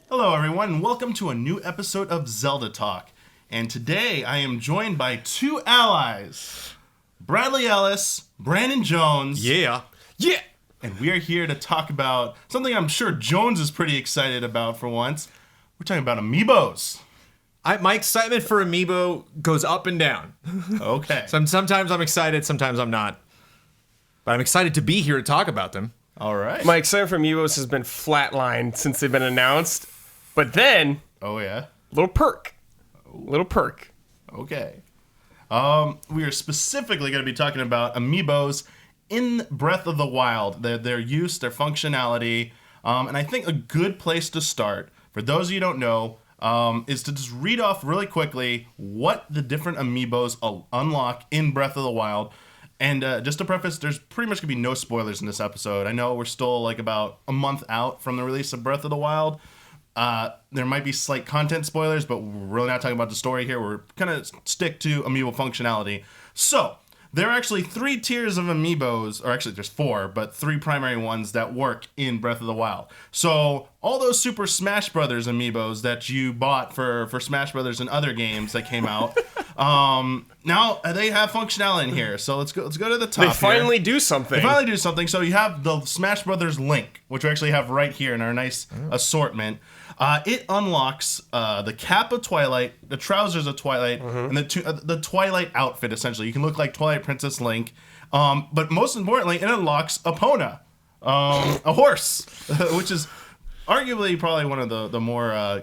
Hello everyone, and welcome to a new episode of Zelda Talk. And today I am joined by two allies, Bradley Ellis, Brandon Jones. Yeah. And we are here to talk about something I'm sure Jones is pretty excited about for once. We're talking about amiibos. My excitement for amiibo goes up and down. Okay. Sometimes I'm excited, sometimes I'm not. But I'm excited to be here to talk about them. All right. My excitement for amiibos has been flatlined since they've been announced. But then, Oh yeah. little perk. Okay. We are specifically going to be talking about amiibos in Breath of the Wild, their use, their functionality, and I think a good place to start, for those of you who don't know, is to just read off really quickly what the different amiibos unlock in Breath of the Wild. And just to preface, there's pretty much going to be no spoilers in this episode. I know we're still like about a month out from the release of Breath of the Wild. There might be slight content spoilers, but we're really not talking about the story here. We're kind of stick to amiibo functionality. So, there are actually 3 tiers of amiibos, or actually there's 4, but 3 primary ones that work in Breath of the Wild. So, all those Super Smash Brothers amiibos that you bought for Smash Brothers and other games that came out, now they have functionality in here. So let's go to the top. They finally do something. So you have the Smash Brothers Link, which we actually have right here in our nice assortment. It unlocks the cap of Twilight, the trousers of Twilight, and the Twilight outfit, essentially. You can look like Twilight Princess Link. But most importantly, it unlocks Epona, a horse, which is arguably probably one of the more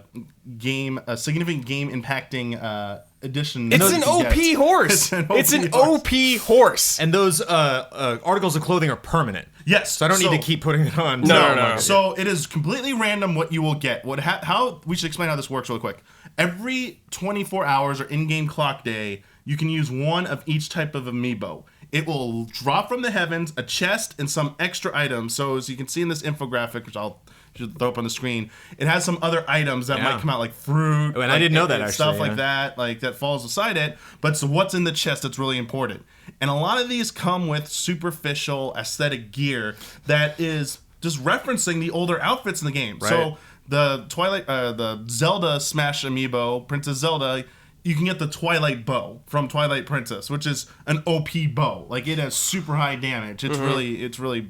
significant game impacting additions. It's an OP horse. It's an OP horse. And those articles of clothing are permanent. Yes. So I don't need to keep putting it on. No. So it is completely random what you will get. How we should explain how this works real quick. Every 24 hours or in-game clock day, you can use one of each type of amiibo. It will drop from the heavens a chest and some extra items. So as you can see in this infographic, which I'll should throw up on the screen, it has some other items that might come out, like fruit. And I didn't know that, and actually. Stuff like that falls beside it. But so what's in the chest that's really important. And a lot of these come with superficial aesthetic gear that is just referencing the older outfits in the game. Right. So the the Zelda Smash amiibo, Princess Zelda, you can get the Twilight bow from Twilight Princess, which is an OP bow. Like, it has super high damage. It's really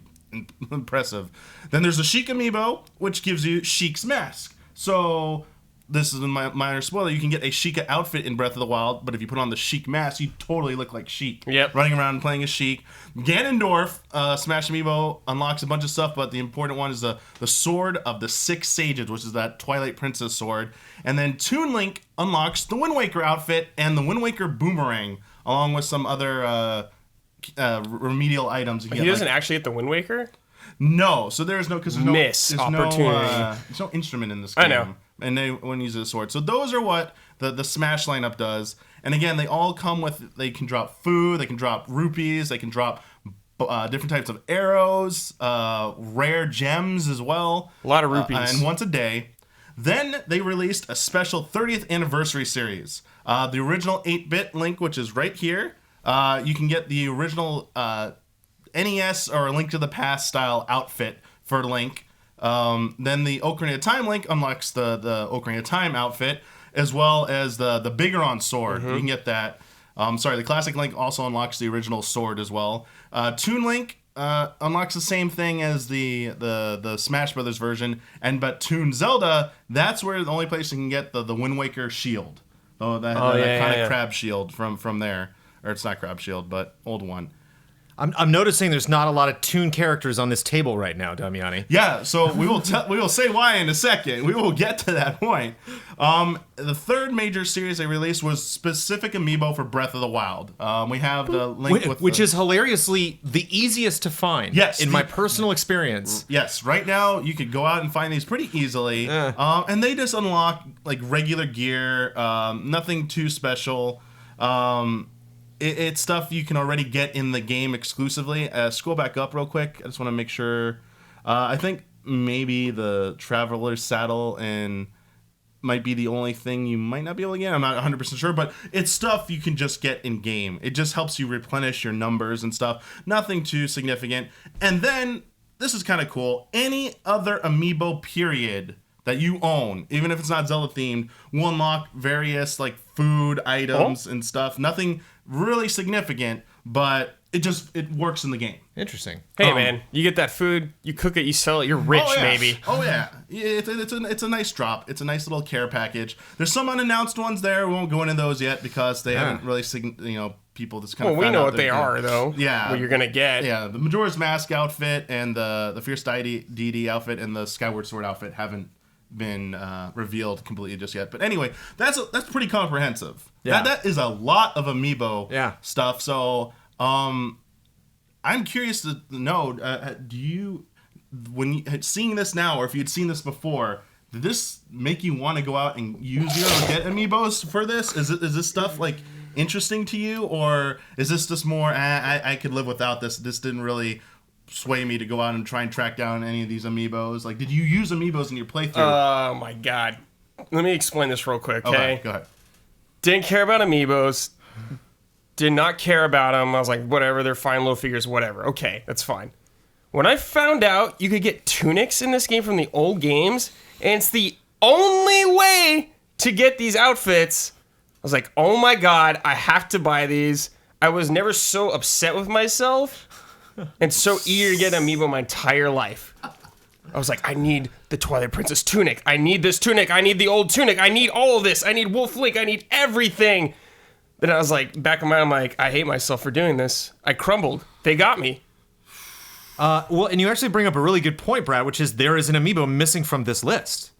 impressive. Then there's the Sheik amiibo, which gives you Sheik's mask. So this is a minor spoiler. You can get a Sheikah outfit in Breath of the Wild, but if you put on the Sheik mask, you totally look like Sheik. Yep. Running around and playing as Sheik. Ganondorf, Smash amiibo, unlocks a bunch of stuff, but the important one is the Sword of the Six Sages, which is that Twilight Princess sword. And then Toon Link unlocks the Wind Waker outfit and the Wind Waker boomerang, along with some other remedial items. He doesn't actually get the Wind Waker? No, so there's no opportunity. There's no instrument in this game. I know. And they wouldn't use a sword. So those are what the Smash lineup does. And again, they all come with, they can drop food, they can drop rupees, they can drop different types of arrows, rare gems as well. A lot of rupees. And once a day. Then they released a special 30th anniversary series. The original 8-bit Link, which is right here. You can get the original NES or Link to the Past style outfit for Link. Then the Ocarina of Time Link unlocks the Ocarina of Time outfit, as well as the Bigoron sword. You can get that. The classic Link also unlocks the original sword as well. Toon Link unlocks the same thing as the Smash Brothers version, but Toon Zelda, that's where the only place you can get the Wind Waker shield. That iconic crab shield from there. Or it's not crab shield, but old one. I'm noticing there's not a lot of Toon characters on this table right now, Damiani. Yeah, so we will say why in a second. We will get to that point. The third major series they released was specific amiibo for Breath of the Wild. We have the Link which is hilariously the easiest to find. Yes, in my personal experience. Yes, right now you could go out and find these pretty easily, and they just unlock like regular gear, nothing too special. It's stuff you can already get in the game exclusively. Scroll back up real quick. I just want to make sure. I think maybe the Traveler's Saddle might be the only thing you might not be able to get. I'm not 100% sure, but it's stuff you can just get in game. It just helps you replenish your numbers and stuff. Nothing too significant. And then, this is kind of cool, any other amiibo period that you own, even if it's not Zelda themed, will unlock various like food items and stuff. Nothing really significant, but it works in the game. Interesting. Hey man, you get that food, you cook it, you sell it, you're rich, baby. Oh yeah, it's a nice drop. It's a nice little care package. There's some unannounced ones there. We won't go into those yet because they haven't really people just kind of. Well, we know what they are though. Yeah, what you're gonna get. Yeah, the Majora's Mask outfit and the Fierce Deity outfit and the Skyward Sword outfit haven't been revealed completely just yet. But anyway, that's pretty comprehensive. Yeah. That is a lot of amiibo stuff. So I'm curious to know, do you, when you seeing this now, or if you'd seen this before, did this make you want to go out and use or get amiibos for this? Is this stuff like interesting to you, or is this just more I could live without this? This didn't really sway me to go out and try and track down any of these amiibos. Like, did you use amiibos in your playthrough? Oh my god. Let me explain this real quick, okay? Go ahead. Didn't care about amiibos. Did not care about them. I was like, whatever, they're fine little figures, whatever. Okay, that's fine. When I found out you could get tunics in this game from the old games, and it's the only way to get these outfits, I was like, oh my god, I have to buy these. I was never so upset with myself and so eager to get an amiibo my entire life. I was like, I need the Twilight Princess tunic. I need this tunic. I need the old tunic. I need all of this. I need Wolf Link. I need everything. Then I was like, back in my mind, I'm like, I hate myself for doing this. I crumbled. They got me. Well, and you actually bring up a really good point, Brad, which is there is an amiibo missing from this list.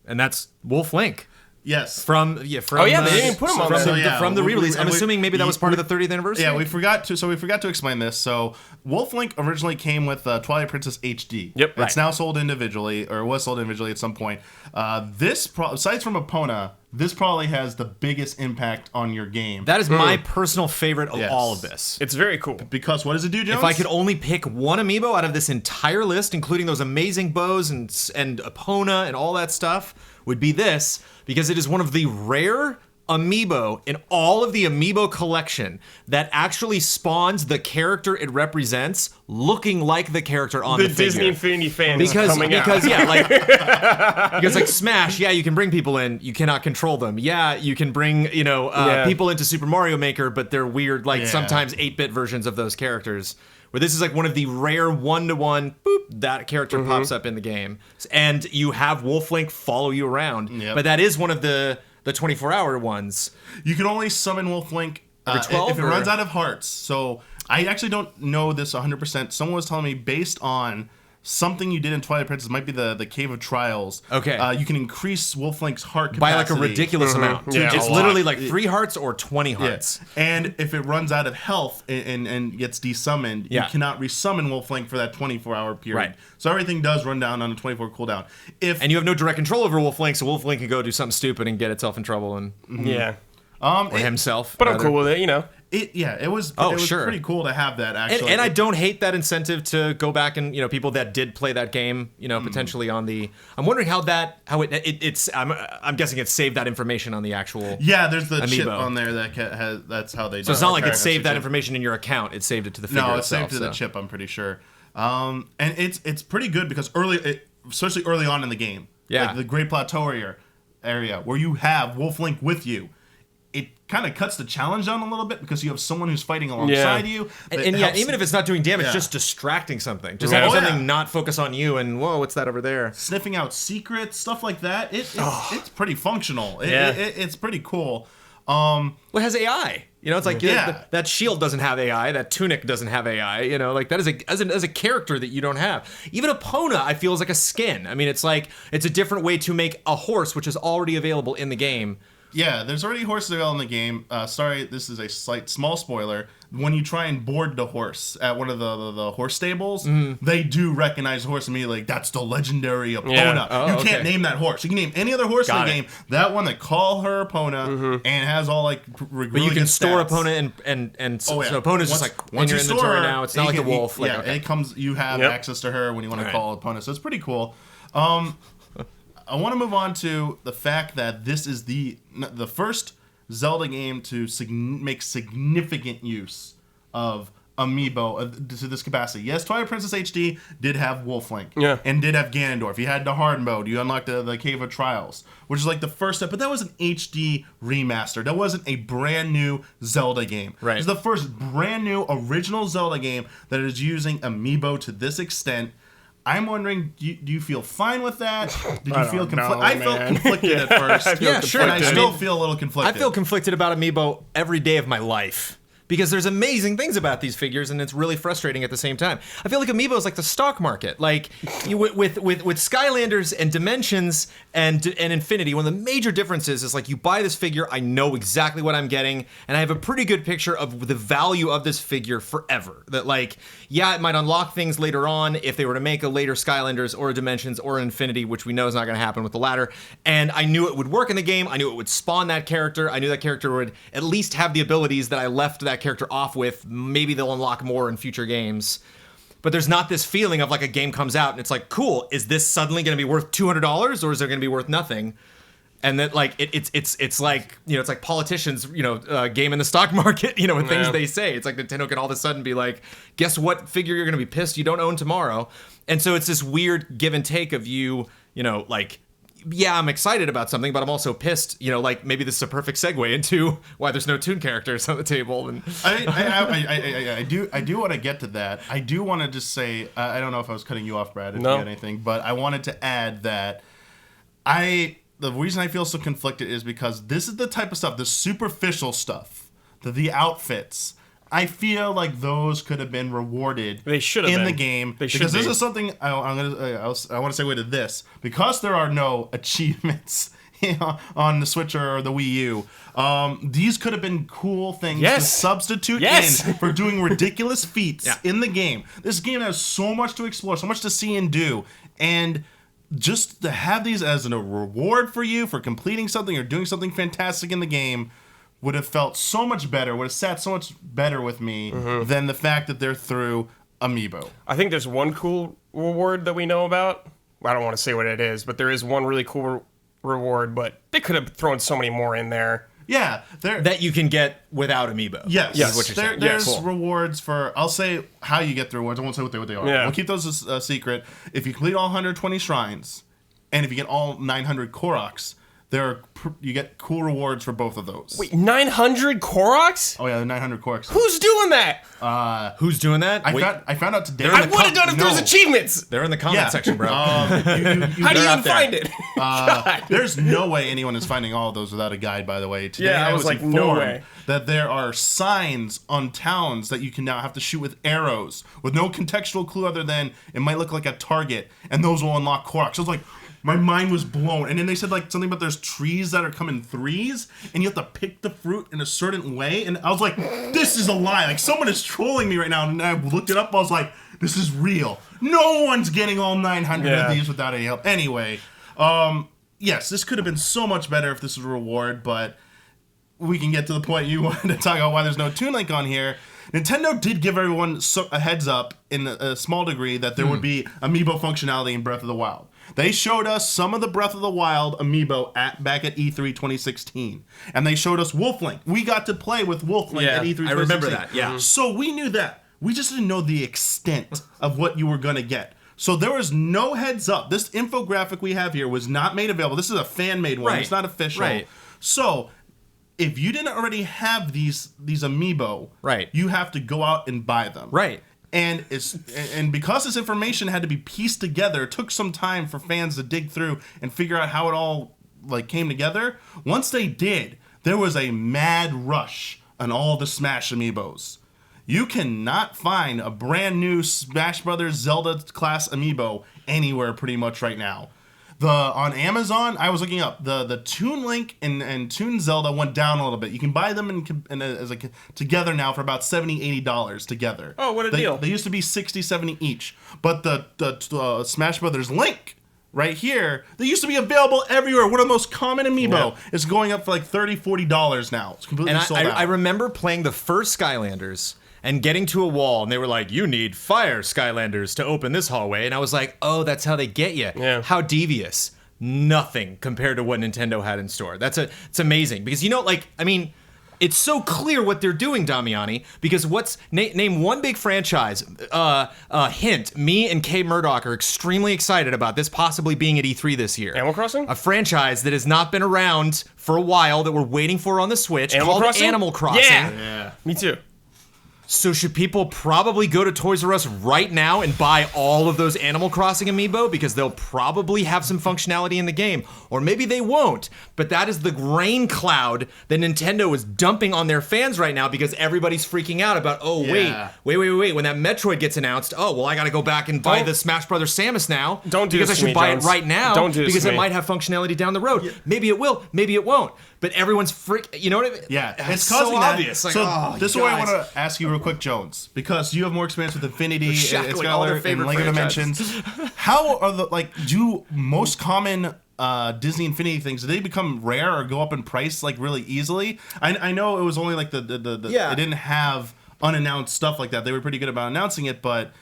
And that's Wolf Link. Yes. From they didn't even put him on there. From the re-release. I'm assuming maybe that was part of the 30th anniversary. Yeah, we forgot to explain this. So Wolf Link originally came with Twilight Princess HD. Yep. It's now sold individually, or was sold individually at some point. Aside from Epona, this probably has the biggest impact on your game. That is my personal favorite of all of this. It's very cool. Because what does it do, Jones? If I could only pick one amiibo out of this entire list, including those amazing bows and Epona and all that stuff, would be this, because it is one of the rare amiibo in all of the amiibo collection that actually spawns the character it represents looking like the character on the figure. The Disney Infinity fans because like Smash, you can bring people in, you cannot control them. You can bring people into Super Mario Maker, but they're weird, sometimes 8-bit versions of those characters. Where this is like one of the rare one-to-one, that character pops up in the game, and you have Wolf Link follow you around. But that is one of the 24-hour ones. You can only summon Wolf Link if it runs out of hearts. So I actually don't know this 100%. Someone was telling me based on something you did in Twilight Princess, might be the Cave of Trials. Okay. You can increase Wolf Link's heart capacity. By like a ridiculous amount. Yeah, it's literally like 3 hearts or 20 hearts. Yeah. And if it runs out of health and gets desummoned, you cannot resummon Wolf Link for that 24-hour period. Right. So everything does run down on a 24 cooldown. And you have no direct control over Wolf Link, so Wolf Link can go do something stupid and get itself in trouble and or himself. But I'm cool with it, It was pretty cool to have that actually. And I don't hate that incentive to go back and people that did play that game, potentially on the. I'm wondering how it's. I'm guessing it saved that information on the actual. Yeah, there's the amiibo chip on there that has. That's how they. So it's not like it saved that information in your account. It saved it to the figure itself. No, it saved to the chip. I'm pretty sure. And it's pretty good because especially early on in the game. Yeah. Like the Great Plateau area where you have Wolf Link with you. It kind of cuts the challenge down a little bit because you have someone who's fighting alongside you. And even if it's not doing damage, just distracting something. Just having something not focus on you and, whoa, what's that over there? Sniffing out secrets, stuff like that. It's pretty functional. It's pretty cool. Well, it has AI. It's like that shield doesn't have AI. That tunic doesn't have AI. Like that is a character that you don't have. Even Epona, I feel, is like a skin. I mean, it's like it's a different way to make a horse, which is already available in the game. Yeah, there's already horses available in the game. Sorry, this is a small spoiler. When you try and board the horse at one of the horse stables, they do recognize the horse immediately. Like, that's the legendary Epona. Yeah. Oh, you can't name that horse. You can name any other horse in the game. That one, they call her Epona and has all like really But you can good store stats. Epona and so Epona's just like in your inventory now. It's not like the wolf. It comes. You have access to her when you want to call Epona. So it's pretty cool. I want to move on to the fact that this is the first Zelda game to make significant use of amiibo to this capacity. Yes, Twilight Princess HD did have Wolflink. Yeah. And did have Ganondorf. You had the hard mode. You unlocked the Cave of Trials, which is like the first step. But that was an HD remaster. That wasn't a brand new Zelda game. Right. It's the first brand new original Zelda game that is using amiibo to this extent. I'm wondering, do you feel fine with that? Did you feel conflicted? I felt conflicted at first. Yeah, sure. And I still feel a little conflicted. I feel conflicted about amiibo every day of my life. Because there's amazing things about these figures, and it's really frustrating at the same time. I feel like amiibo is like the stock market. Like with Skylanders and Dimensions and Infinity, one of the major differences is like you buy this figure, I know exactly what I'm getting, and I have a pretty good picture of the value of this figure forever. That like, yeah, it might unlock things later on if they were to make a later Skylanders or a Dimensions or an Infinity, which we know is not going to happen with the latter. And I knew it would work in the game. I knew it would spawn that character. I knew that character would at least have the abilities that I left that character off with. Maybe they'll unlock more in future games, but there's not this feeling of like a game comes out and it's like, cool, is this suddenly going to be worth $200 or is it going to be worth nothing? And that like it's like, you know, it's like politicians, you know, game in the stock market, you know, with things they say. It's like Nintendo can all of a sudden be like, guess what figure you're going to be pissed you don't own tomorrow. And so it's this weird give and take of you know, like, yeah, I'm excited about something, but I'm also pissed. You know, like maybe this is a perfect segue into why there's no Toon characters on the table. And I do want to get to that. I do want to just say, I don't know if I was cutting you off, Brad, if you had anything, but I wanted to add that the reason I feel so conflicted is because this is the type of stuff, the superficial stuff, the outfits. I feel like those could have been rewarded. They should have in been. the game They should because be. this is something I want to segue to this because there are no achievements on the Switch or the Wii U. These could have been cool things to substitute in for doing ridiculous feats in the game. This game has so much to explore, so much to see and do, and just to have these as a reward for you for completing something or doing something fantastic in the game would have felt so much better, would have sat so much better with me than the fact that they're through amiibo. I think there's one cool reward that we know about. I don't want to say what it is, but there is one really cool reward, but they could have thrown so many more in there. Yeah. That you can get without amiibo. Yes. Is what you're saying. There's rewards for, I'll say how you get the rewards. I won't say what they are. We'll keep those a secret. If you complete all 120 shrines, and if you get all 900 Koroks, you get cool rewards for both of those. Wait, 900 Koroks? Oh yeah, the 900 Koroks. Who's doing that? Who's doing that? I found out today. I would have done it if there was achievements. They're in the comment section, bro. How do you even find it? There's no way anyone is finding all of those without a guide, by the way. Today I was like, no way. That there are signs on towns that you can now have to shoot with arrows with no contextual clue other than it might look like a target, and those will unlock Koroks. So I was like, my mind was blown. And then they said like something about there's trees that are coming threes and you have to pick the fruit in a certain way. And I was like, this is a lie. Like someone is trolling me right now. And I looked it up. I was like, this is real. No one's getting all 900 of these without any help. Anyway, yes, this could have been so much better if this was a reward, but we can get to the point you wanted to talk about why there's no Toon Link on here. Nintendo did give everyone a heads up in a small degree that there would be amiibo functionality in Breath of the Wild. They showed us some of the Breath of the Wild amiibo back at E3 2016. And they showed us Wolflink. We got to play with Wolflink at E3 2016. I remember that, yeah. So we knew that. We just didn't know the extent of what you were going to get. So there was no heads up. This infographic we have here was not made available. This is a fan-made one. Right. It's not official. Right. So if you didn't already have these amiibo, you have to go out and buy them. Right. And because this information had to be pieced together, it took some time for fans to dig through and figure out how it all like came together. Once they did, there was a mad rush on all the Smash amiibos. You cannot find a brand new Smash Brothers Zelda class amiibo anywhere pretty much right now. On Amazon, I was looking up the Toon Link and Toon Zelda went down a little bit. You can buy them together now for about $70-$80 together. Oh, what a deal! They used to be $60-$70 each, but the Smash Brothers Link right here, they used to be available everywhere. One of the most common amiibo is going up for like $30-$40 now. It's completely sold out. I remember playing the first Skylanders and getting to a wall, and they were like, you need fire Skylanders to open this hallway. And I was like, oh, that's how they get you. Yeah. How devious. Nothing compared to what Nintendo had in store. It's amazing. Because, you know, like, I mean, It's so clear what they're doing, Damiani, because name one big franchise. Hint, me and Kay Murdoch are extremely excited about this possibly being at E3 this year. Animal Crossing? A franchise that has not been around for a while that we're waiting for on the Switch Animal Crossing? Animal Crossing. Yeah. Me too. So should people probably go to Toys R Us right now and buy all of those Animal Crossing amiibo because they'll probably have some functionality in the game, or maybe they won't. But that is the rain cloud that Nintendo is dumping on their fans right now because everybody's freaking out about, wait, when that Metroid gets announced, I got to go back and buy the Smash Brothers Samus now. Don't do because this I should to me, buy Jones. it right now Don't do this because to it me. might have functionality down the road. Yeah. Maybe it will, maybe it won't. But everyone's you know what I mean? Yeah, it's so causing that. obvious. Like, This is why I want to ask you real quick, Jones, because you have more experience with Infinity, shackling all their favorite and Lego franchises. Dimensions. How are do most common Disney Infinity things, do they become rare or go up in price like really easily? I know it was only like it didn't have unannounced stuff like that. They were pretty good about announcing it, but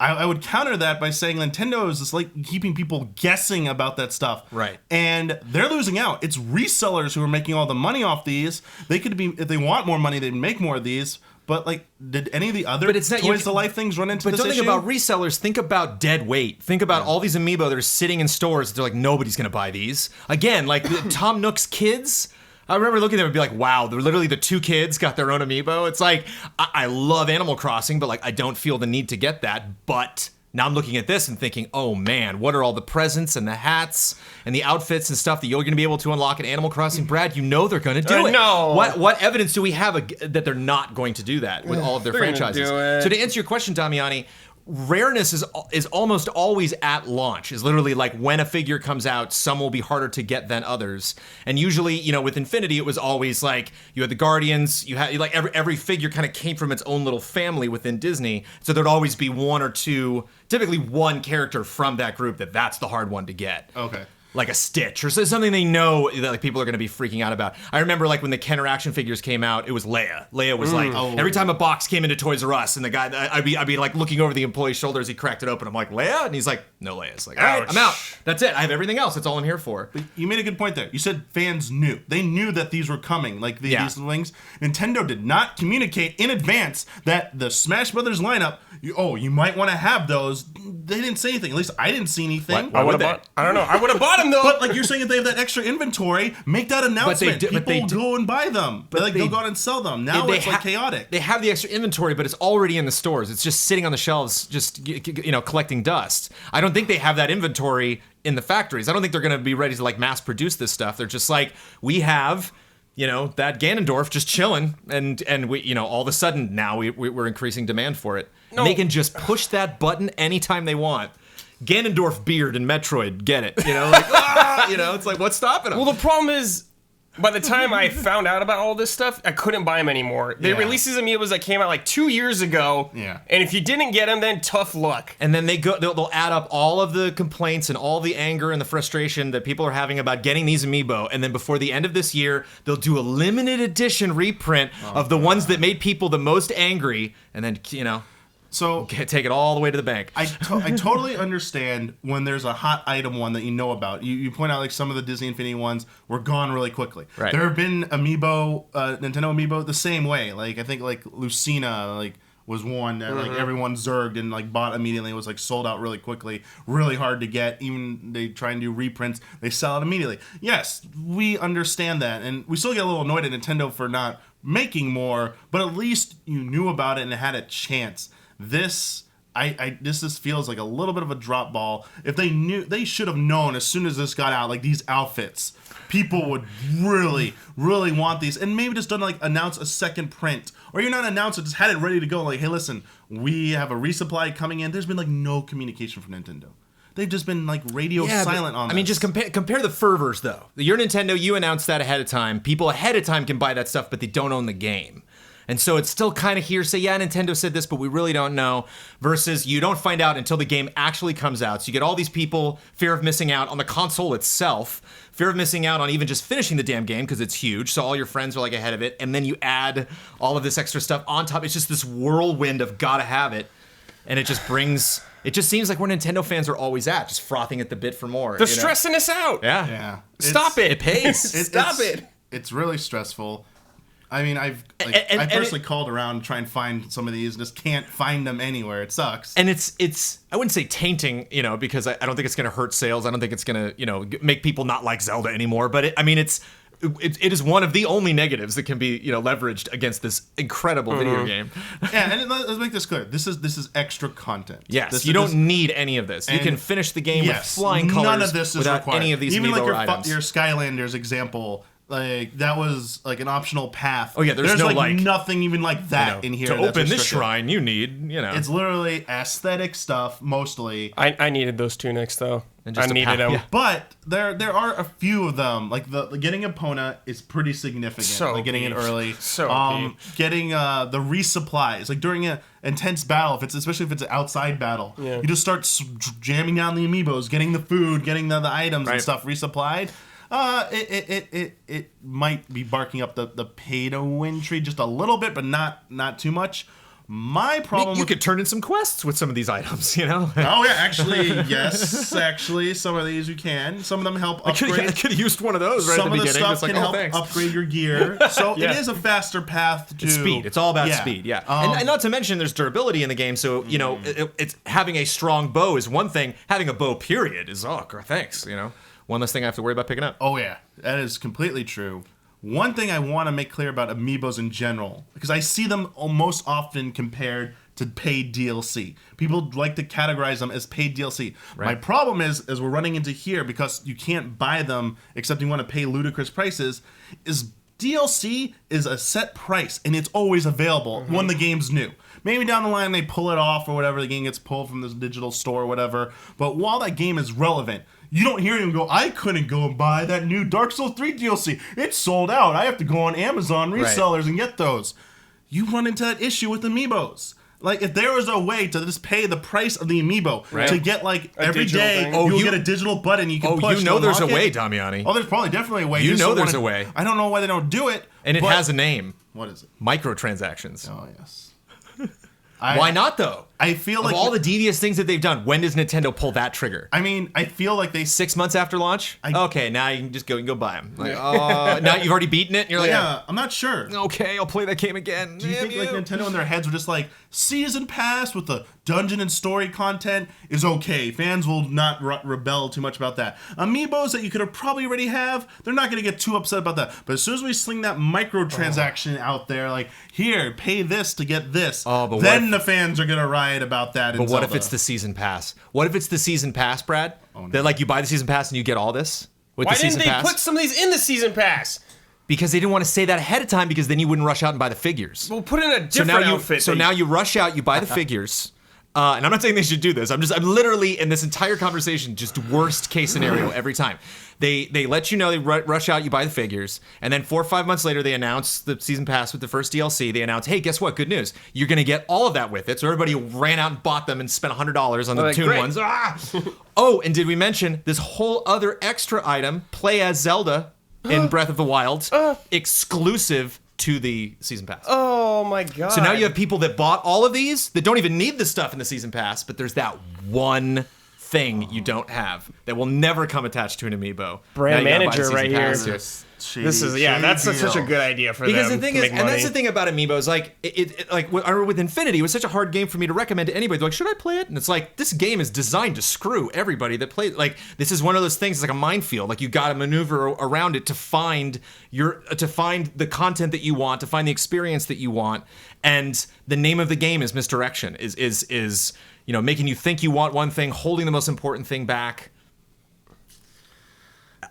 I would counter that by saying Nintendo is just like keeping people guessing about that stuff. Right. And they're losing out. It's resellers who are making all the money off these. They could be, if they want more money, they'd make more of these. But did any of the other Toys to Life things run into this issue? But don't think about resellers. Think about dead weight. Think about all these amiibo that are sitting in stores. They're like, nobody's going to buy these. Again, like Tom Nook's kids. I remember looking at them and be like, wow, they're literally the two kids got their own amiibo. It's like, I love Animal Crossing, but I don't feel the need to get that. But now I'm looking at this and thinking, oh man, what are all the presents and the hats and the outfits and stuff that you're going to be able to unlock in Animal Crossing? Brad, you know they're going to do it. No. What evidence do we have that they're not going to do that with all of their franchises? So to answer your question, Damiani, rareness is almost always at launch. Is literally like when a figure comes out, some will be harder to get than others. And usually, with Infinity, it was always like you had the Guardians, you had every figure kind of came from its own little family within Disney. So there'd always be one or two, typically one character from that group that's the hard one to get. Okay. Like a Stitch or something they know that people are going to be freaking out about. I remember when the Kenner action figures came out, it was Leia. Leia was every time a box came into Toys R Us and the guy, I'd be looking over the employee's shoulder as he cracked it open. I'm like, Leia? And he's like, no Leia's. Like, all right, I'm out. That's it. I have everything else. That's all I'm here for. But you made a good point there. You said fans knew. They knew that these were coming, these things. Nintendo did not communicate in advance that the Smash Brothers lineup, you might want to have those. They didn't say anything. At least I didn't see anything. I would have bought. I don't know. I would have bought them though. But you're saying if they have that extra inventory, make that announcement. People go and buy them. But they'll go out and sell them. Now it's chaotic. They have the extra inventory, but it's already in the stores. It's just sitting on the shelves, just collecting dust. I don't think they have that inventory in the factories. I don't think they're going to be ready to mass produce this stuff. They're just like, we have that Ganondorf just chilling, and we all of a sudden now we're increasing demand for it. No. And they can just push that button anytime they want. Ganondorf beard in Metroid, get it? It's like, what's stopping them? Well, the problem is, by the time I found out about all this stuff, I couldn't buy them anymore. They released these amiibos that came out 2 years ago. Yeah. And if you didn't get them, then tough luck. And then they'll add up all of the complaints and all the anger and the frustration that people are having about getting these amiibo. And then before the end of this year, they'll do a limited edition reprint of the ones that made people the most angry. And then, so take it all the way to the bank. I totally understand when there's a hot item one that you know about. You point out some of the Disney Infinity ones were gone really quickly. Right. There have been Nintendo Amiibo the same way. I think Lucina was one that everyone zerged and bought immediately. It was sold out really quickly, really hard to get. Even they try and do reprints, they sell out immediately. Yes, we understand that, and we still get a little annoyed at Nintendo for not making more. But at least you knew about it and had a chance. This just feels like a little bit of a drop ball. If they knew, they should have known as soon as this got out, these outfits, people would really, really want these, and maybe just don't announce a second print, or you're not announced it, just had it ready to go. Hey, listen, we have a resupply coming in. There's been no communication from Nintendo. They've just been radio silent on this. I mean, just compare the fervors though. Your Nintendo, you announced that ahead of time. People ahead of time can buy that stuff, but they don't own the game. And so it's still kind of hearsay. Yeah, Nintendo said this, but we really don't know. Versus you don't find out until the game actually comes out. So you get all these people, fear of missing out on the console itself, fear of missing out on even just finishing the damn game because it's huge. So all your friends are ahead of it. And then you add all of this extra stuff on top. It's just this whirlwind of gotta have it. And it just seems like where Nintendo fans are always at, just frothing at the bit for more. They're stressing us out. Yeah. Yeah. Stop it. It pays. Stop it. It's really stressful. I mean, I personally called around to try and find some of these, and just can't find them anywhere. It sucks. And it's I wouldn't say tainting, because I don't think it's going to hurt sales. I don't think it's going to, make people not like Zelda anymore. But it is one of the only negatives that can be, leveraged against this incredible video game. Yeah, and let's make this clear. This is extra content. Yes, you don't need any of this. You can finish the game with flying colors. None of this is without required. any of these Even amiibo like items. your Skylanders example. Like that was like an optional path. Oh yeah, there's no nothing even like that in here. To open this shrine, you need, It's literally aesthetic stuff mostly. I needed those tunics though. I needed them. Yeah. But there are a few of them. Like the getting Epona is pretty significant. So like getting it early. So getting the resupplies like during an intense battle, especially if it's an outside battle, you just start jamming down the amiibos, getting the food, getting the items and stuff resupplied. It might be barking up the pay to win tree just a little bit, but not too much. My problem you could turn in some quests with some of these items, Oh yeah, actually, yes. Actually, some of these you can. Some of them help upgrade. I could have used one of those right at the beginning. Some of the stuff can help upgrade your gear. So it is a faster path to speed. It's all about speed, and not to mention there's durability in the game, so it's having a strong bow is one thing. Having a bow period is thanks, one less thing I have to worry about picking up. Oh yeah, that is completely true. One thing I want to make clear about amiibos in general, because I see them most often compared to paid DLC. People like to categorize them as paid DLC. Right. My problem is, as we're running into here, because you can't buy them except you want to pay ludicrous prices, is DLC is a set price, and it's always available when the game's new. Maybe down the line they pull it off or whatever, the game gets pulled from this digital store or whatever, but while that game is relevant, you don't hear him go, I couldn't go and buy that new Dark Souls 3 DLC. It's sold out. I have to go on Amazon resellers and get those. You run into that issue with amiibos. Like, if there was a way to just pay the price of the amiibo to get, like, every day, you'll get a digital button you can push. There's a way, Damiani. Oh, there's probably definitely a way. There's a way. I don't know why they don't do it. And it has a name. What is it? Microtransactions. Oh, yes. Why not, though? I feel like... Of all the devious things that they've done, when does Nintendo pull that trigger? I mean, I feel like they... 6 months after launch? Okay, now you can just go buy them. Like, now you've already beaten it? And you're like... Yeah, I'm not sure. Okay, I'll play that game again. Do you think like Nintendo in their heads were just like, Season Pass with the dungeon and story content is okay. Fans will not rebel too much about that. Amiibos that you could have probably already have, they're not going to get too upset about that. But as soon as we sling that microtransaction out there, like, here, pay this to get this, then the fans are going to riot about that. But what if it's the Season Pass? What if it's the Season Pass, Brad? That like you buy the Season Pass and you get all this with the Season Pass? Why didn't they put some of these in the Season Pass? Because they didn't want to say that ahead of time, because then you wouldn't rush out and buy the figures. Well, put in a different outfit. So now you rush out, you buy the figures. And I'm not saying they should do this. I'm literally in this entire conversation, just worst case scenario every time. They let you know, they rush out, you buy the figures, and then 4 or 5 months later, they announce the Season Pass with the first DLC. They announce, hey, guess what? Good news. You're going to get all of that with it. So everybody ran out and bought them and spent $100 on the Toon ones. Oh, and did we mention this whole other extra item, play as Zelda in Breath of the Wild, exclusive to the Season Pass. Oh my god. So now you have people that bought all of these that don't even need the stuff in the Season Pass, but there's that one thing you don't have that will never come attached to an amiibo. Brand manager right here. This is that's such a good idea for because them. Because the thing is, and that's the thing about amiibos, like like with Infinity, it was such a hard game for me to recommend to anybody. They're like, should I play it? And it's like, this game is designed to screw everybody that plays. Like, this is one of those things. It's like a minefield. Like, you got to maneuver around it to find the content that you want, to find the experience that you want. And the name of the game is misdirection. Is making you think you want one thing, holding the most important thing back.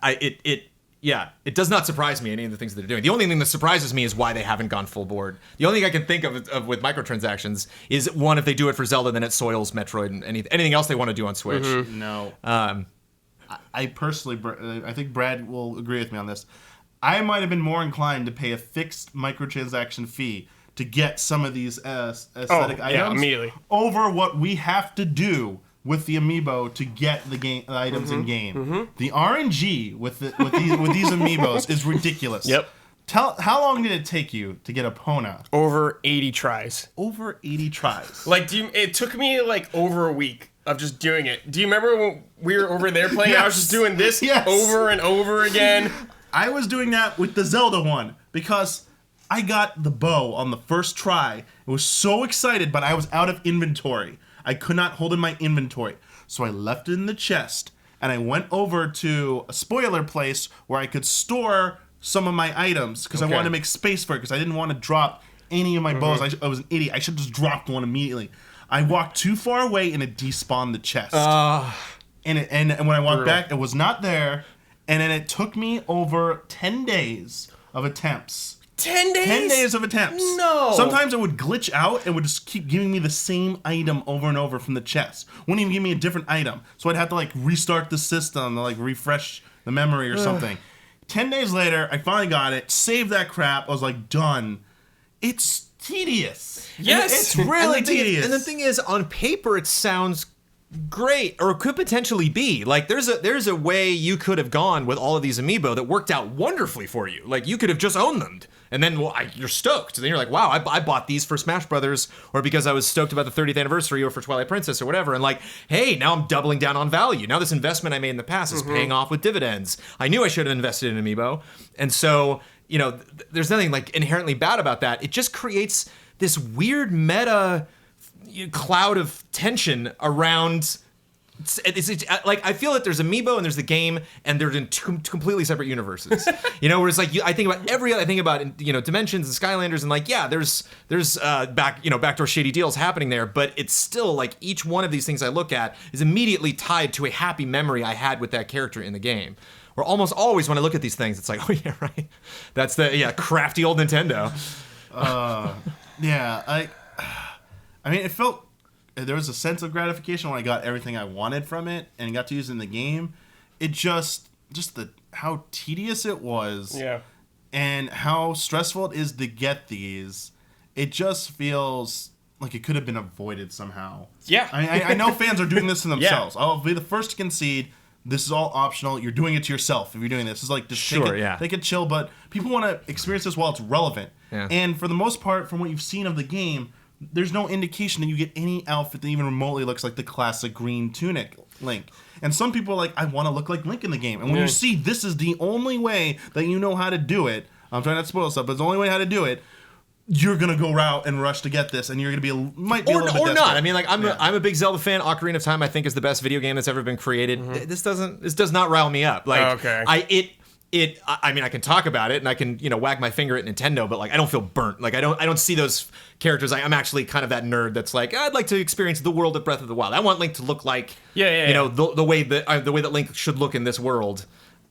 It does not surprise me, any of the things that they're doing. The only thing that surprises me is why they haven't gone full board. The only thing I can think of with microtransactions is, one, if they do it for Zelda, then it soils Metroid and anything else they want to do on Switch. Mm-hmm. No. I personally, I think Brad will agree with me on this. I might have been more inclined to pay a fixed microtransaction fee to get some of these aesthetic items immediately over what we have to do with the amiibo to get the items in game. Mm-hmm. The RNG with these amiibos is ridiculous. Yep. How long did it take you to get Epona? Over 80 tries. Over 80 tries. Like, it took me like over a week of just doing it. Do you remember when we were over there playing? Yes. I was just doing this over and over again. I was doing that with the Zelda one because I got the bow on the first try. I was so excited, but I was out of inventory. I could not hold in my inventory. So I left it in the chest, and I went over to a spoiler place where I could store some of my items because I wanted to make space for it because I didn't want to drop any of my bows. I was an idiot. I should have just dropped one immediately. I walked too far away, and it despawned the chest. And when I walked back, it was not there. And then it took me over 10 days of attempts. 10 days? 10 days of attempts. No. Sometimes it would glitch out and would just keep giving me the same item over and over from the chest. Wouldn't even give me a different item. So I'd have to like restart the system to like refresh the memory or something. 10 days later, I finally got it, saved that crap. I was like, done. It's tedious. Yes. It's really tedious. And the thing is, on paper, it sounds great, or it could potentially be. Like, there's a way you could have gone with all of these amiibo that worked out wonderfully for you. Like, you could have just owned them. And then you're stoked. Then you're like, wow, I bought these for Smash Brothers, or because I was stoked about the 30th anniversary, or for Twilight Princess, or whatever. And like, hey, now I'm doubling down on value. Now this investment I made in the past is paying off with dividends. I knew I should have invested in amiibo. And so, you know, there's nothing like inherently bad about that. It just creates this weird meta cloud of tension around. It's like, I feel that there's amiibo and there's the game, and they're in two completely separate universes. You know, whereas like I think about Dimensions and Skylanders, and like, yeah, there's backdoor shady deals happening there, but it's still like each one of these things I look at is immediately tied to a happy memory I had with that character in the game. Or almost always when I look at these things, it's like, oh yeah, right, that's the crafty old Nintendo. I mean, it felt. There was a sense of gratification when I got everything I wanted from it and got to use it in the game. It just how tedious it was, and how stressful it is to get these. It just feels like it could have been avoided somehow. Yeah, I know fans are doing this to themselves. I'll be the first to concede. This is all optional. You're doing it to yourself if you're doing this. It's like just take it chill. But people want to experience this while it's relevant. Yeah. And for the most part, from what you've seen of the game, there's no indication that you get any outfit that even remotely looks like the classic green tunic Link. And some people are like, I want to look like Link in the game. And when you see this is the only way that you know how to do it, I'm trying not to spoil stuff, but it's the only way how to do it, you're going to go out and rush to get this, and you're going to be might be a little bit desperate. Not. I mean, like, I'm a big Zelda fan. Ocarina of Time, I think, is the best video game that's ever been created. This does not rile me up. Like, I mean, I can talk about it and I can, wag my finger at Nintendo, but like, I don't feel burnt. Like, I don't see those characters. I'm actually kind of that nerd that's like, I'd like to experience the world of Breath of the Wild. I want Link to look like, the way that Link should look in this world.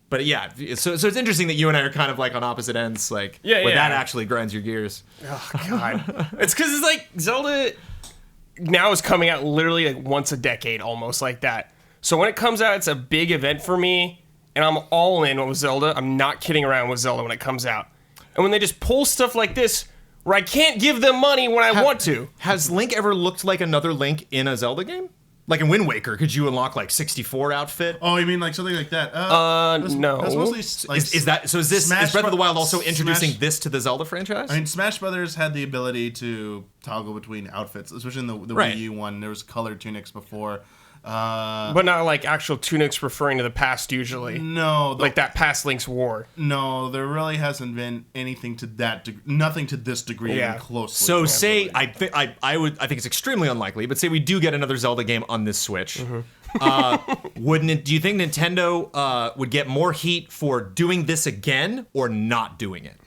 But yeah, so it's interesting that you and I are kind of like on opposite ends, like, where that actually grinds your gears. Oh God, it's because it's like Zelda now is coming out literally like once a decade, almost like that. So when it comes out, it's a big event for me. And I'm all in with Zelda. I'm not kidding around with Zelda when it comes out. And when they just pull stuff like this, where I can't give them money when I want to. Has Link ever looked like another Link in a Zelda game? Like in Wind Waker, could you unlock like 64 outfit? Oh, you mean like something like that? No. That's mostly like, is Breath of the Wild also introducing this to the Zelda franchise? I mean, Smash Brothers had the ability to toggle between outfits, especially in the Wii U one. There was colored tunics before. But not like actual tunics referring to the past usually. No. Like that past Link's War. No, there really hasn't been anything to that nothing to this degree even closely. So say, I think it's extremely unlikely, but say we do get another Zelda game on this Switch. Do you think Nintendo would get more heat for doing this again or not doing it?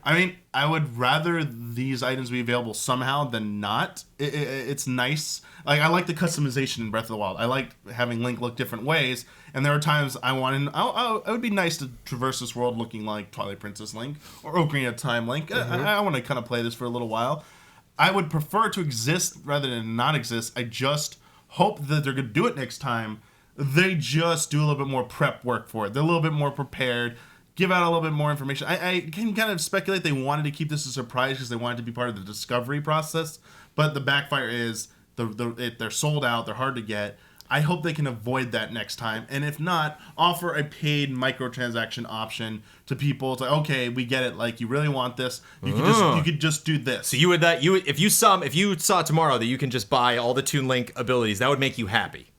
I mean, I would rather these items be available somehow than not. It's nice. Like, I like the customization in Breath of the Wild. I like having Link look different ways. And there are times I wanted. It would be nice to traverse this world looking like Twilight Princess Link or Ocarina of Time Link. I want to kind of play this for a little while. I would prefer to exist rather than not exist. I just hope that they're going to do it next time. They just do a little bit more prep work for it. They're a little bit more prepared. Give out a little bit more information. I can kind of speculate they wanted to keep this a surprise because they wanted to be part of the discovery process. But the backfire is they're sold out. They're hard to get. I hope they can avoid that next time. And if not, offer a paid microtransaction option to people. It's like, okay, we get it. Like, you really want this. You could just do this. So if you saw tomorrow that you can just buy all the Toon Link abilities, that would make you happy.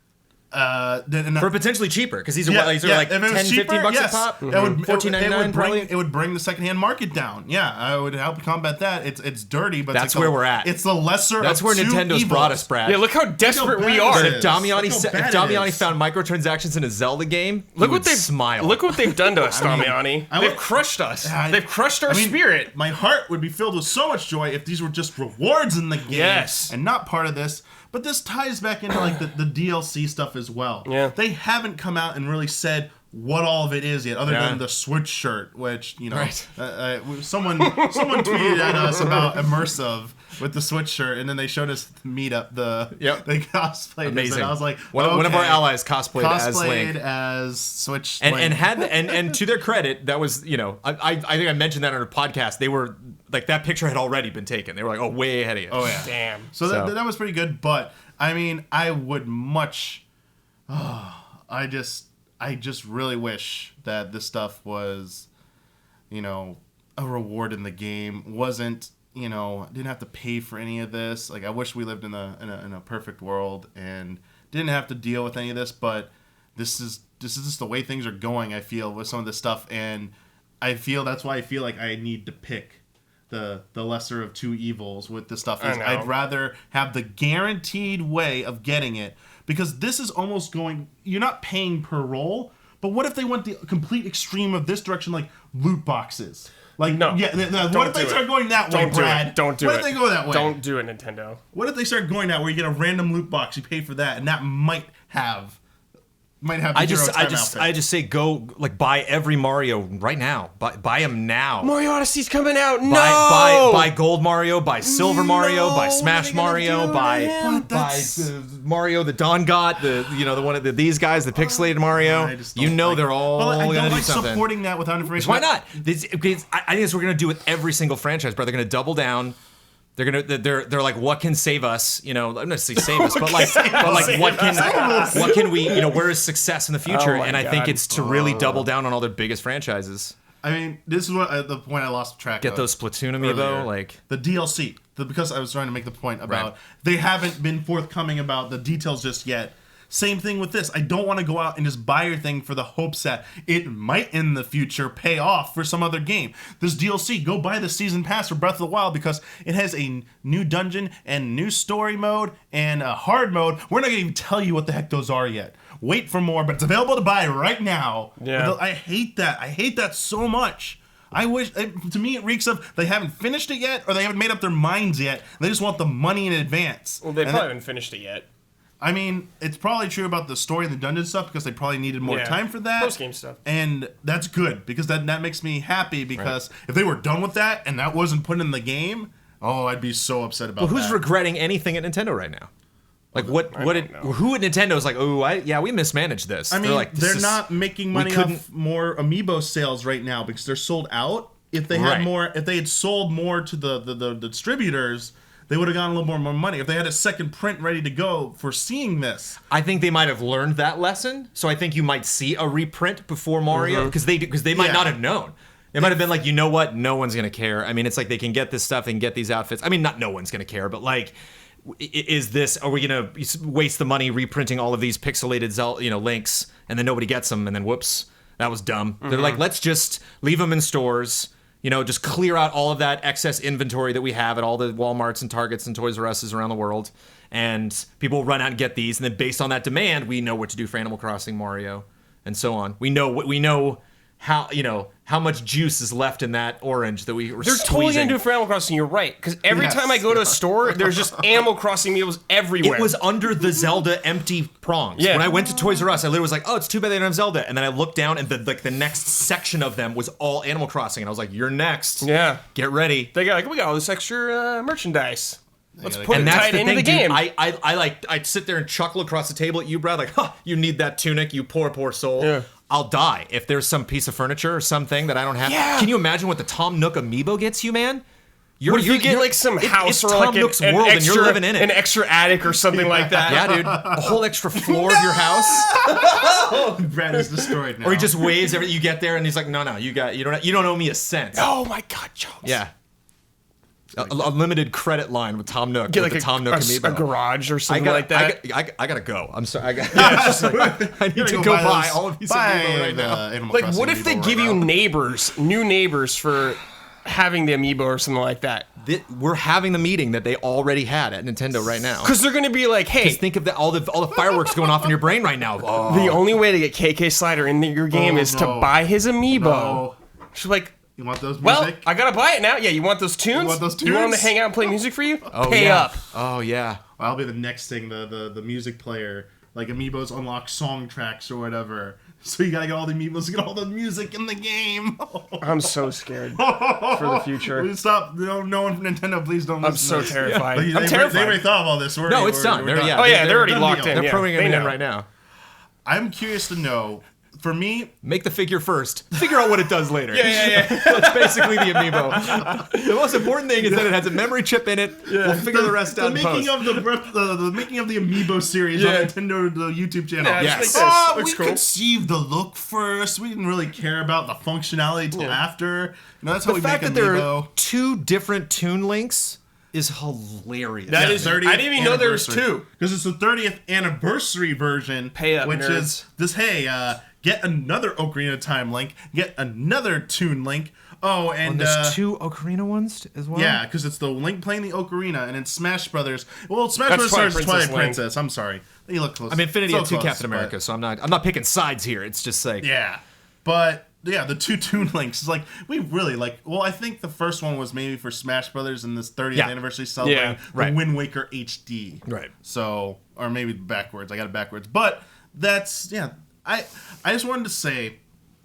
For potentially cheaper, because these are like if it was 10, cheaper, 15 bucks yes. a pop. $14.99 it would bring the secondhand market down. Yeah, I would help combat that. It's dirty, but That's where we're at. It's the lesser. That's of where two Nintendo's evils. brought us, Brad. Yeah, look how desperate we bad are. it If is. Damiani found microtransactions in a Zelda game, Look he what would they've smile. Look what they've done to us, Damiani. They've crushed us. They've crushed our spirit. My heart would be filled with so much joy if these were just rewards in the game, Yes. and not part of this. But this ties back into like the DLC stuff as well. Yeah. They haven't come out and really said what all of it is yet, other than the Switch shirt, which someone tweeted at us about immersive with the Switch shirt, and then they showed us the meetup. They cosplayed. Amazing. And I was like, one of our allies cosplayed as Link. as Switch, and Link. and to their credit, that was I think I mentioned that on a podcast. They were like that picture had already been taken. They were like, oh, way ahead of you. Oh yeah, Damn. So that was pretty good, but I mean, I would much. I just really wish that this stuff was, a reward in the game. Wasn't, didn't have to pay for any of this. Like, I wish we lived in a perfect world and didn't have to deal with any of this. But this is just the way things are going. I feel with some of this stuff, and that's why I feel like I need to pick the lesser of two evils with this stuff. I'd rather have the guaranteed way of getting it, because this is almost going. You're not paying per roll. But what if they went the complete extreme of this direction, like loot boxes? Like, no. Yeah, what if they start going that way, Brad? Don't do it. What if they go that way? Don't do it, Nintendo. What if they start going that where you get a random loot box, you pay for that, and that might have the I Hero Time just outfit. say go buy every Mario right now. Buy them now. Mario Odyssey's coming out. No. Buy Gold Mario. Buy Silver Mario. Buy Smash Mario. Buy Mario the Don got the one of these guys, the pixelated Mario. They're all I gonna don't do like something. supporting that without information. Why not? I think that's what we're gonna do with every single franchise, bro. They're gonna double down. They're like, what can save us? I'm not necessarily save us, but what can we? Where is success in the future? And I think it's to really double down on all their biggest franchises. I mean, this is what the point I lost track of. Get those Splatoon amiibo, earlier. like the DLC. Because I was trying to make the point about they haven't been forthcoming about the details just yet. Same thing with this. I don't want to go out and just buy your thing for the hopes that it might in the future pay off for some other game. This DLC, go buy the season pass for Breath of the Wild because it has a new dungeon and new story mode and a hard mode. We're not going to even tell you what the heck those are yet. Wait for more, but it's available to buy right now. Yeah. I hate that. I hate that so much. I wish, to me, it reeks of they haven't finished it yet or they haven't made up their minds yet. They just want the money in advance. Well, they probably haven't finished it yet. I mean, it's probably true about the story and the dungeon stuff because they probably needed more time for that. Post-game stuff. And that's good because that makes me happy because if they were done with that and that wasn't put in the game, I'd be so upset about that. Who's regretting anything at Nintendo right now? Like who at Nintendo is like, we mismanaged this. I mean, they're not making money off more amiibo sales right now because they're sold out. If they had more, if they had sold more to the distributors, they would have gotten a little more money. If they had a second print ready to go for seeing this. I think they might have learned that lesson. So I think you might see a reprint before Mario because they might not have known. It might have been like, you know what? No one's going to care. I mean, it's like they can get this stuff, they can get these outfits. I mean, not no one's going to care, but like, are we going to waste the money reprinting all of these pixelated links and then nobody gets them and then whoops, that was dumb. They're like, let's just leave them in stores. Just clear out all of that excess inventory that we have at all the Walmarts and Targets and Toys R Us's around the world. And people will run out and get these. And then based on that demand, we know what to do for Animal Crossing, Mario, and so on. We know how much juice is left in that orange that we were They're squeezing. totally going to do it for Animal Crossing. You're right. Because every time I go to a store, there's just Animal Crossing meals everywhere. It was under the Zelda empty prongs. Yeah. When I went to Toys R Us, I literally was like, oh, it's too bad they don't have Zelda. And then I looked down and the next section of them was all Animal Crossing. And I was like, you're next. Yeah. Get ready. They got we got all this extra merchandise. Let's put it and that's tied the into thing, the game. Dude, I'd sit there and chuckle across the table at you, Brad, like, you need that tunic, you poor soul. Yeah. I'll die if there's some piece of furniture or something that I don't have. Yeah. Can you imagine what the Tom Nook amiibo gets you, man? What if you get like some house it's or Tom like Nook's an world extra, and you're living in it. An extra attic or something like that. Yeah, dude. A whole extra floor of your house. Brad is destroyed now. Or he just waves every you get there and he's like, no, you don't owe me a cent. Oh my God, Jones. Yeah. A limited credit line with Tom Nook. Get with like the Tom Nook amiibo. a garage or something like that. I gotta go. I'm sorry. I need to go buy all of these amiibo right now. Like, what if they give you new neighbors for having the amiibo or something like that? We're having the meeting that they already had at Nintendo right now. Because they're going to be like, hey, just think of all the fireworks going off in your brain right now. Oh. The only way to get KK Slider in your game is to buy his amiibo. No. She's like, you want those music? well, I gotta buy it now. Yeah, you want those tunes? You want them to hang out and play music for you? Pay up. Oh yeah. Well, that'll be the next thing. The music player, like amiibos unlock song tracks or whatever. So you gotta get all the amiibos to get all the music in the game. I'm so scared for the future. Please stop. No one from Nintendo, please don't listen. I'm so terrified. Yeah. I'm terrified. They already thought of all this. No, it's done. They're already locked in. They're programming it in right now. I'm curious to know. For me, make the figure first. Figure out what it does later. Yeah. That's basically the amiibo. The most important thing is that it has a memory chip in it. Yeah. We'll figure the rest out. The making of the making of the amiibo series on Nintendo the YouTube channel. Yeah, yes. We conceived the look first. We didn't really care about the functionality till after. That's how we make amiibo. The fact that there are 2 different Toon Links is hilarious. That is 30th. I didn't even know there was 2 because it's the 30th anniversary version. Pay up, which nerds. Is this? Hey, get another Ocarina of Time link. Get another Toon link. Oh, and there's 2 Ocarina ones as well. Yeah, because it's the Link playing the Ocarina, and in Smash Brothers. Well, Smash Brothers starts Twilight Princess. I'm sorry, you look close. I'm Infinity had 2 Captain America, so I'm not picking sides here. It's just like but. Yeah, the 2 Toon Links is like we really like. Well, I think the first one was maybe for Smash Brothers and this 30th anniversary celebrating the Wind Waker HD. Right. So, or maybe backwards. I got it backwards, but that's I just wanted to say,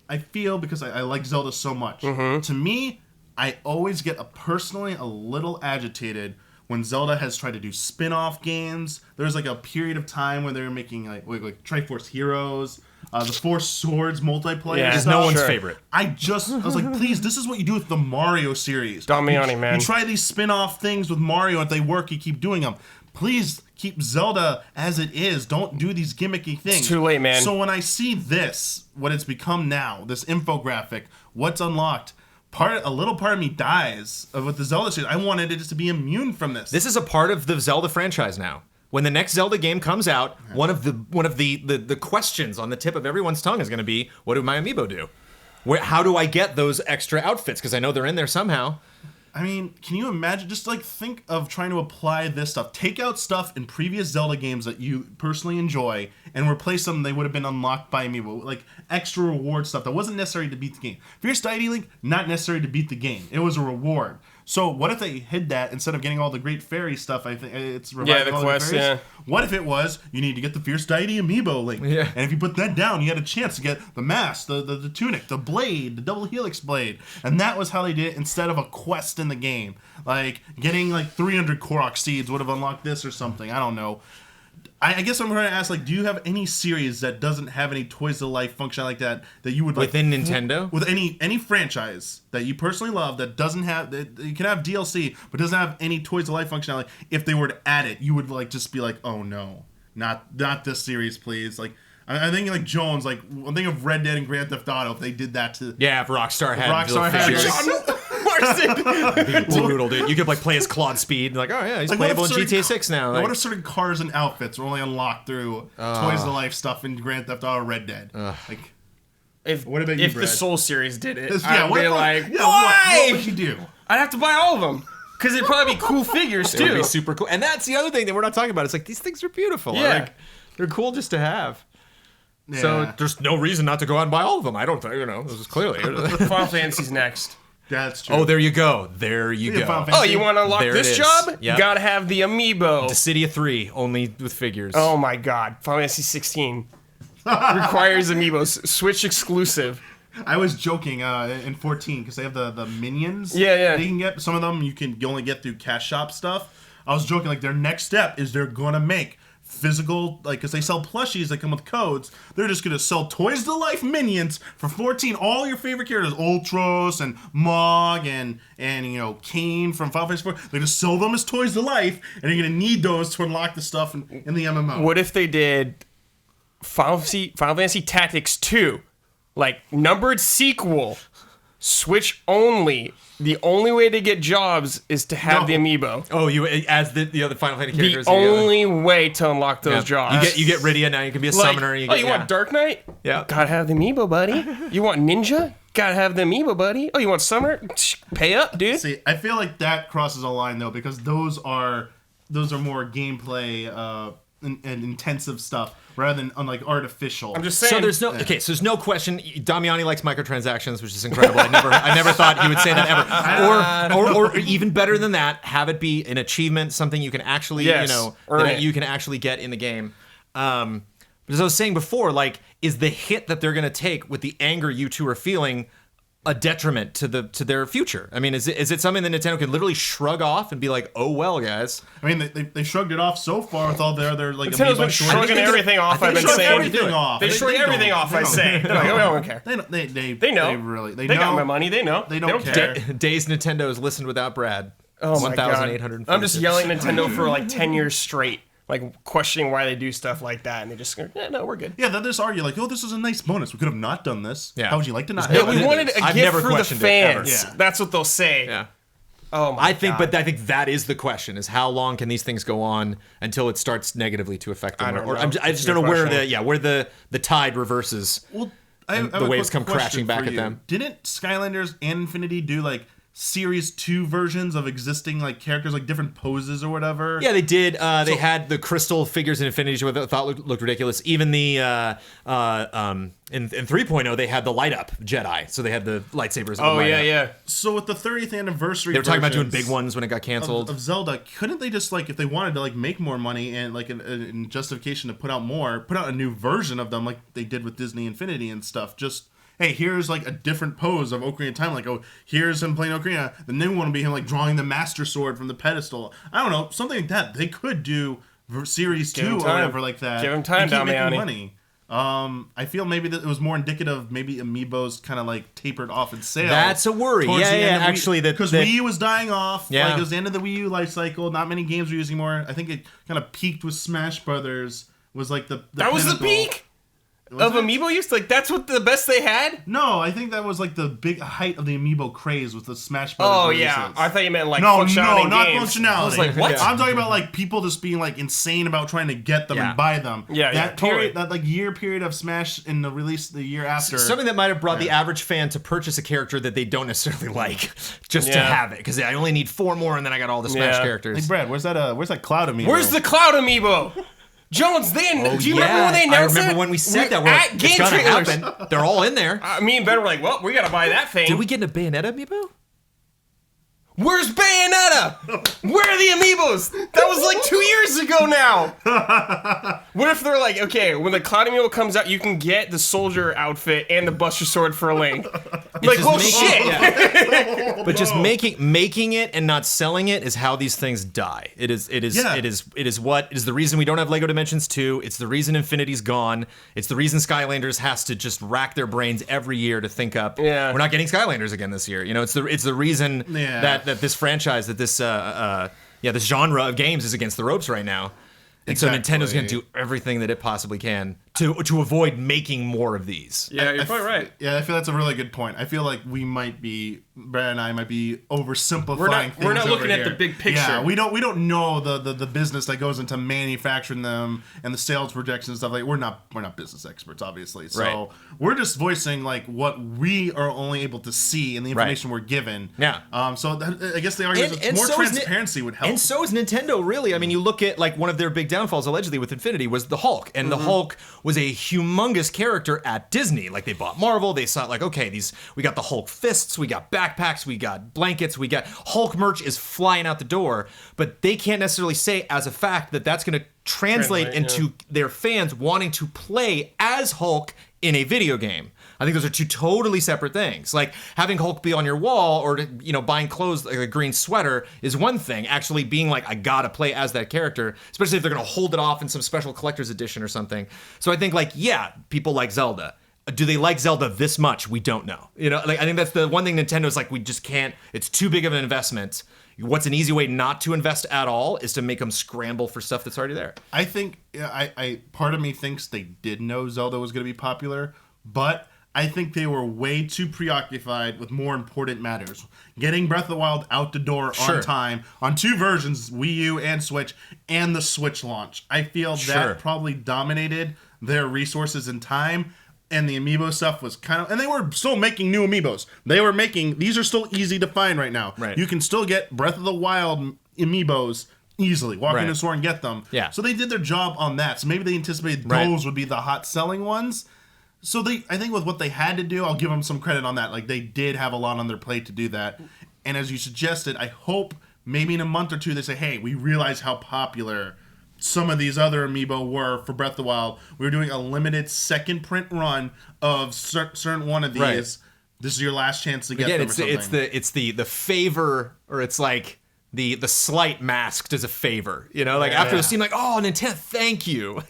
I feel because I like Zelda so much. Mm-hmm. To me, I always get personally a little agitated when Zelda has tried to do spin-off games. There's like a period of time where they were making like Triforce Heroes. The Four Swords multiplayer is no one's favorite. I was like, please, this is what you do with the Mario series. Damiani, man. You try these spin-off things with Mario, if they work, you keep doing them. Please keep Zelda as it is. Don't do these gimmicky things. It's too late, man. So when I see this, what it's become now, this infographic, what's unlocked, a little part of me dies with the Zelda series. I wanted it to be immune from this. This is a part of the Zelda franchise now. When the next Zelda game comes out, one of the questions on the tip of everyone's tongue is going to be, what do my amiibo do? How do I get those extra outfits? Because I know they're in there somehow. I mean, can you imagine? Just like think of trying to apply this stuff. Take out stuff in previous Zelda games that you personally enjoy and replace them. They would have been unlocked by amiibo, like extra reward stuff that wasn't necessary to beat the game. Fierce Deity Link, not necessary to beat the game. It was a reward. So what if they hid that instead of getting all the great fairy stuff? I think it's the quest. What if it was you need to get the Fierce Deity amiibo link? Yeah. And if you put that down, you had a chance to get the mask, the tunic, the blade, the double helix blade, and that was how they did it instead of a quest in the game. Like getting like 300 Korok seeds would have unlocked this or something. I don't know. I guess I'm trying to ask, like, do you have any series that doesn't have any Toys to Life function like that you would like within Nintendo? With any franchise that you personally love that doesn't have you can have DLC but doesn't have any Toys to Life functionality. If they were to add it, you would like just be like, oh no, not this series, please. Like I think like Jones, like I'm thinking of Red Dead and Grand Theft Auto. If they did that to if Rockstar had It'd be brutal, dude. You could like play as Claude Speed, like, oh yeah, he's playable in GTA 6 now. What if certain cars and outfits were only unlocked through Toys to Life stuff in Grand Theft Auto Red Dead? Like, what about if the Soul series did it? I'd be like, why? What would you do? I'd have to buy all of them. Because it'd probably be cool figures too. It would be super cool. And that's the other thing that we're not talking about. It's like these things are beautiful. Yeah. Like, they're cool just to have. Yeah. So there's no reason not to go out and buy all of them. I don't think, this is clearly. Final Fantasy's next. That's true. Oh, there you go. There you go. Oh, you want to unlock this job? Yep. You gotta have the amiibo. Dissidia 3, only with figures. Oh my god. Final Fantasy 16 requires amiibos. Switch exclusive. I was joking in 14 because they have the minions. Yeah. They can get some of them. You only get through cash shop stuff. I was joking like their next step is they're gonna make physical, like, because they sell plushies that come with codes. They're just gonna sell Toys to Life minions for 14. All your favorite characters, Ultros and Mog and Kane from Final Fantasy 4. They just sell them as Toys to Life, and you're gonna need those to unlock the stuff in the MMO. What if they did Final Fantasy Tactics 2, like numbered sequel, Switch only. The only way to get jobs is to have the amiibo. Oh, you as the Final Fantasy characters. The only way to unlock those jobs. You get Rydia now. You can be a summoner. You want Dark Knight? Yeah. Gotta have the amiibo, buddy. You want Ninja? Gotta have the amiibo, buddy. Oh, you want Summoner? Pay up, dude. See, I feel like that crosses a line though, because those are more gameplay and intensive stuff rather than like artificial. I'm just saying. So there's no question. Damiani likes microtransactions, which is incredible. I never thought he would say that ever. Or even better than that, have it be an achievement, something you can actually you can actually get in the game. But as I was saying before, like, is the hit that they're gonna take with the anger you two are feeling a detriment to their future? I mean, is it something that Nintendo can literally shrug off and be like, oh well, guys? I mean, they shrugged it off so far with all their like Nintendo's been shrugging everything off. I've been saying everything off. They shrug everything off. I say, they're like, oh, I don't care. They know. They got my money. They know. They don't care. Days Nintendo has listened without Brad. Oh my god! 1,800. I'm just yelling at Nintendo for like 10 years straight, like questioning why they do stuff like that, and they just go, no, we're good. Yeah, they just argue like, oh, this is a nice bonus. We could have not done this. Yeah. How would you like to not? Yeah, have we it? wanted a I've gift never for the questioned it, ever. fans. Yeah. That's what they'll say. Yeah. Oh my I think god. that is the question: is how long can these things go on until it starts negatively to affect them? I don't know. I just don't know where the tide reverses. Well, the waves come crashing back at them. Didn't Skylanders and Infinity do like Series 2 versions of existing like characters, like different poses or whatever? Yeah, they did. They had the crystal figures in Infinity, which I thought looked ridiculous. Even the in 3.0, they had the light up Jedi, so they had the lightsabers. Oh yeah. So with the 30th anniversary, They were talking about doing big ones when it got canceled. of Zelda. Couldn't they just like, if they wanted to like make more money and like in justification to put out a new version of them like they did with Disney Infinity and stuff? Just, hey, here's like a different pose of Ocarina of Time. Like, oh, here's him playing Ocarina. The new one will be him like drawing the Master Sword from the pedestal. I don't know, something like that. They could do Series 2 or whatever like that. Give him time, and keep making Damiani. money. I feel maybe that it was more indicative. Maybe Amiibos kind of like tapered off in sales. That's a worry. Actually, because Wii U was dying off. Yeah. Like it was the end of the Wii U life cycle. Not many games were using more. I think it kind of peaked with Smash Brothers. Was like the That was the pinnacle. peak of Amiibo use. Like that's what the best they had. No, I think that was like the big height of the Amiibo craze with the Smash Brothers. Oh releases. yeah, I thought you meant like No, functionality in not games. functionality. I was like, what? I'm talking about like people just being like insane about trying to get them and buy them. Yeah, that totally. period, that like year period of Smash in the release the year after. Something that might have brought the average fan to purchase a character that they don't necessarily like, just to have it, because I only need 4 more and then I got all the Smash characters. Hey Brad, where's that Cloud Amiibo? Where's the Cloud Amiibo? Jones, do you remember when they announced it? I remember when we said that. At It's game gonna trailers. happen. They're all in there. Me and Ben were like, well, we gotta buy that thing. Did we get a Bayonetta amiibo? Where's Bayonetta? Where are the amiibos? That was like 2 years ago now. What if they're like, okay, when the Cloud Amiibo comes out, you can get the soldier outfit and the Buster Sword for a Link. Like, well, shit. Yeah. But just making it and not selling it is how these things die. It is the reason we don't have Lego Dimensions 2. It's the reason Infinity's gone. It's the reason Skylanders has to just rack their brains every year to think up. Yeah. We're not getting Skylanders again this year. You know, it's the reason that this franchise, that this this genre of games is against the ropes right now. And so Nintendo's going to do everything that it possibly can to avoid making more of these. Yeah, you're quite right. Yeah, I feel that's a really good point. I feel like Brad and I might be oversimplifying things. We're not looking over at the here. big picture. Yeah, we don't know the business that goes into manufacturing them and the sales projections and stuff like. We're not business experts, obviously. So we're just voicing like what we are only able to see and the information we're given. Yeah. I guess the argument is more transparency would help. And so is Nintendo, really. I mean, you look at like one of their big downfalls allegedly with Infinity was the Hulk, and the Hulk was a humongous character at Disney. Like they bought Marvel, they saw like, okay, we got the Hulk fists, we got backpacks, we got blankets, we got Hulk merch is flying out the door, but they can't necessarily say as a fact that that's going to translate into their fans wanting to play as Hulk in a video game. I think those are two totally separate things. Like having Hulk be on your wall or buying clothes like a green sweater is one thing. Actually being like, I gotta play as that character, especially if they're gonna hold it off in some special collector's edition or something. So I think like, yeah, people like Zelda. Do they like Zelda this much? We don't know. I think that's the one thing Nintendo's like, we just can't, it's too big of an investment. What's an easy way not to invest at all is to make them scramble for stuff that's already there. I think, part of me thinks they did know Zelda was gonna be popular, but I think they were way too preoccupied with more important matters. Getting Breath of the Wild out the door on time on 2 versions, Wii U and Switch, and the Switch launch. I feel that probably dominated their resources and time, and the amiibo stuff was kind of... And they were still making new amiibos. These are still easy to find right now. Right. You can still get Breath of the Wild amiibos easily. Walk into the store and get them. Yeah. So they did their job on that. So maybe they anticipated those would be the hot selling ones. So I think with what they had to do, I'll give them some credit on that. Like, they did have a lot on their plate to do that. And as you suggested, I hope maybe in a month or two they say, hey, we realize how popular some of these other amiibo were for Breath of the Wild. We were doing a limited second print run of certain one of these. Right. This is your last chance to get them or something. It's the favor, or it's like the slight masked as a favor. You know, like after the scene, like, oh, Nintendo, thank you.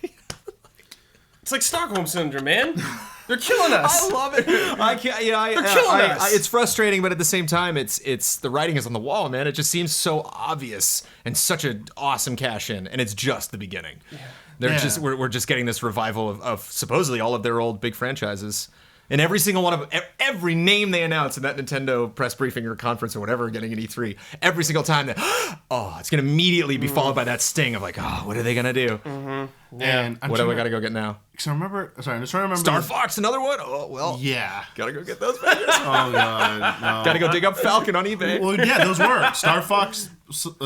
It's like Stockholm Syndrome, man. They're killing us. I love it. I can't. You know, they're killing us. It's frustrating, but at the same time, it's the writing is on the wall, man. It just seems so obvious and such an awesome cash in, and it's just the beginning. Yeah. We're just getting this revival of supposedly all of their old big franchises. And every single one of them, every name they announce in that Nintendo press briefing or conference or whatever, getting an E3, every single time, it's going to immediately be followed by that sting of like, what are they going to do? Mm-hmm. Yeah. And what do I got to go get now? So I'm just trying to remember. Star Fox, another one? Oh, well. Yeah. Got to go get those figures. Oh, God. No. Got to go dig up Falcon on eBay. Well, yeah, those were. Star Fox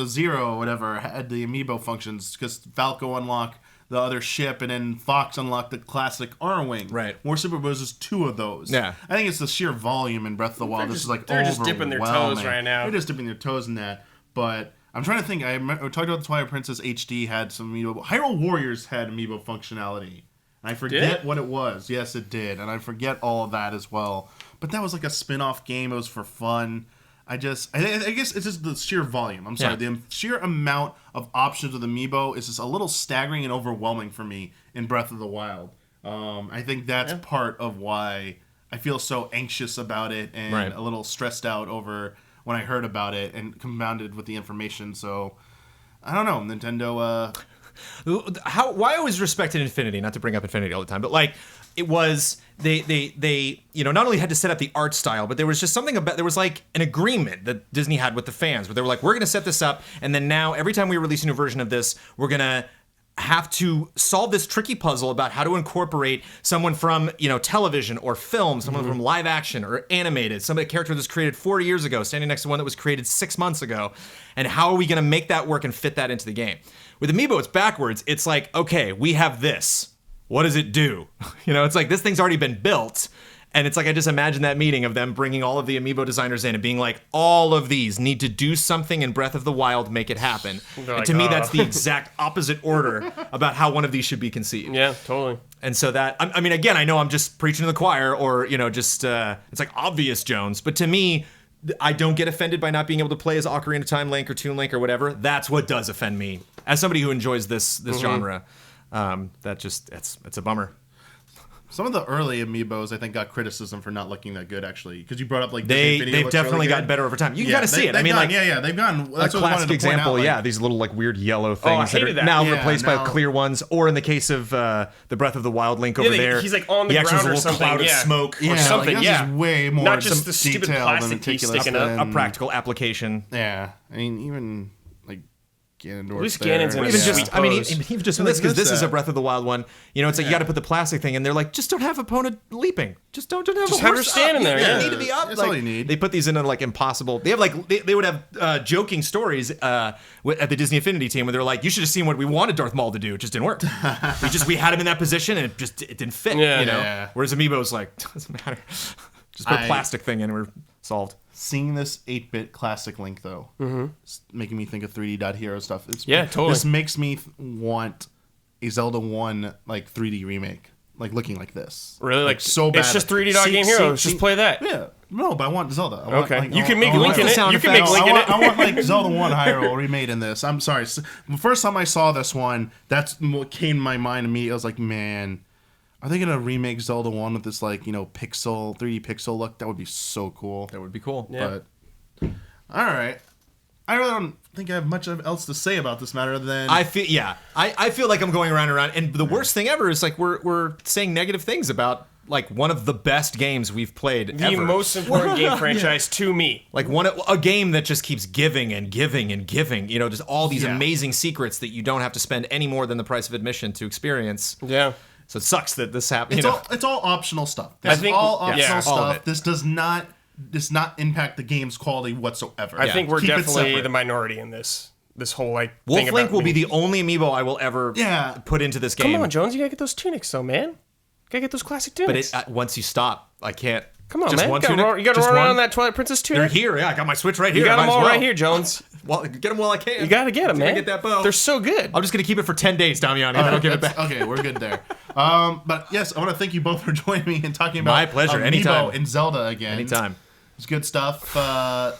Zero or whatever had the amiibo functions because Falco unlocked the other ship, and then Fox unlocked the classic R-Wing. Right. War Super Bros is 2 of those. Yeah. I think it's the sheer volume in Breath of the Wild. They're just dipping their toes right now. They're just dipping their toes in that. But I'm trying to think. I talked about the Twilight Princess HD had some amiibo. Hyrule Warriors had amiibo functionality. And I forget what it was. Yes, it did. And I forget all of that as well. But that was like a spin-off game. It was for fun. I guess it's just the sheer volume. I'm sorry. The sheer amount of options with Amiibo is just a little staggering and overwhelming for me in Breath of the Wild. I think that's part of why I feel so anxious about it and a little stressed out over when I heard about it and compounded with the information. So, I don't know. Nintendo... Why I always respected Infinity, not to bring up Infinity all the time, but like it was they not only had to set up the art style, but there was just something about, there was like an agreement that Disney had with the fans where they were like, we're going to set this up, and then now every time we release a new version of this, we're going to have to solve this tricky puzzle about how to incorporate someone from, television or film, someone from live action or animated, a character that was created 4 years ago, standing next to one that was created 6 months ago, and how are we going to make that work and fit that into the game? With Amiibo, it's backwards. It's like, okay, we have this. What does it do? It's like this thing's already been built. And it's like, I just imagine that meeting of them bringing all of the Amiibo designers in and being like, all of these need to do something in Breath of the Wild, make it happen. And to me, that's the exact opposite order about how one of these should be conceived. Yeah, totally. And so that, I mean, again, I know I'm just preaching to the choir or, it's like obvious Jones. But to me, I don't get offended by not being able to play as Ocarina of Time Link or Toon Link or whatever. That's what does offend me. As somebody who enjoys this genre, it's a bummer. Some of the early Amiibos, I think, got criticism for not looking that good, actually. Because you brought up, like, they've definitely gotten better over time. You gotta see it. I mean, they've gone. That's a classic example. These little, like, weird yellow things that are now replaced by clear ones. Or in the case of the Breath of the Wild Link over there, he's like on the ground or something. Cloud of smoke or something. Like, way more not just the stupid plastic piece sticking up. A practical application. Yeah, I mean, even like Ganondorf. At least Ganon's in even just in this, because this is a Breath of the Wild one. It's like you got to put the plastic thing in there. Like, just don't have opponent leaping. Just don't have a horse standing there. You need to be up. That's all you need. They put these in like impossible. They have like they would have joking stories at the Disney Infinity team where they're like, you should have seen what we wanted Darth Maul to do. It just didn't work. we had him in that position and it didn't fit. Yeah. Whereas Amiibo's like, doesn't matter. Just put a plastic thing in and we're solved. Seeing this 8-bit classic Link, though, it's making me think of 3D.Hero stuff. Totally. This makes me want a Zelda 1 like 3D remake, like looking like this. Really? Like so bad. It's just 3D.Hero. Just play that. Yeah. No, but I want Zelda. You can make Link in it. You can make Link in it. I want like Zelda 1 Hyrule remade in this. I'm sorry. The first time I saw this one, that's what came to my mind immediately. I was like, man, are they gonna remake Zelda 1 with this like 3D pixel look? That would be so cool. That would be cool. Yeah. But all right, I really don't think I have much else to say about this matter than I feel like I'm going around and around. And the worst thing ever is like we're saying negative things about like one of the best games we've played The ever. most important game franchise to me. Like a game that just keeps giving and giving and giving, you know, just all these amazing secrets that you don't have to spend any more than the price of admission to experience. Yeah. So it sucks that this happened. It's all optional stuff. This is all optional stuff. This does not impact the game's quality whatsoever. I think we're definitely the minority in this. This whole like Wolf Link will be the only amiibo I will ever put into this game. Come on, Jones, you gotta get those tunics though, man. Gotta get those classic tunics. But once you stop, I can't. Come on, just man. One you gotta run around on that Twilight Princess tunic. They're here. Yeah, I got my Switch right here. You got them all right here, Jones. Well, get them while I can. You gotta get them, man. Get that bow. They're so good. I'm just gonna keep it for 10 days, Damiani. Then I'll give it back. Okay, we're good there. But yes, I want to thank you both for joining me and talking about my pleasure. Amiibo Anytime. and Zelda again. Anytime. It's good stuff.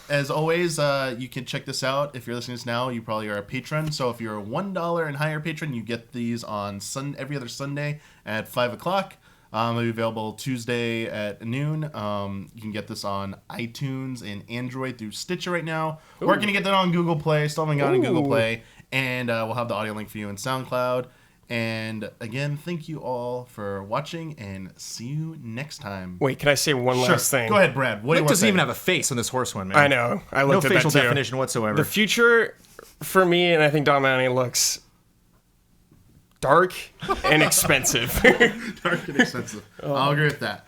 As always, you can check this out. If you're listening to this now, you probably are a patron. So if you're a $1 and higher patron, you get these on every other Sunday at 5 o'clock. It'll be available Tuesday at noon. You can get this on iTunes and Android through Stitcher right now. Ooh. We're going to get that on Google Play. Still haven't got it on Google Play. And we'll have the audio link for you in SoundCloud. And again, thank you all for watching, and see you next time. Wait, can I say one last thing? Go ahead, Brad. What Link doesn't even have a face on this horse one, man. I know. I looked at no facial that too. definition whatsoever. The future for me, and I think Damiani, looks dark and expensive. Dark and expensive. I'll agree with that.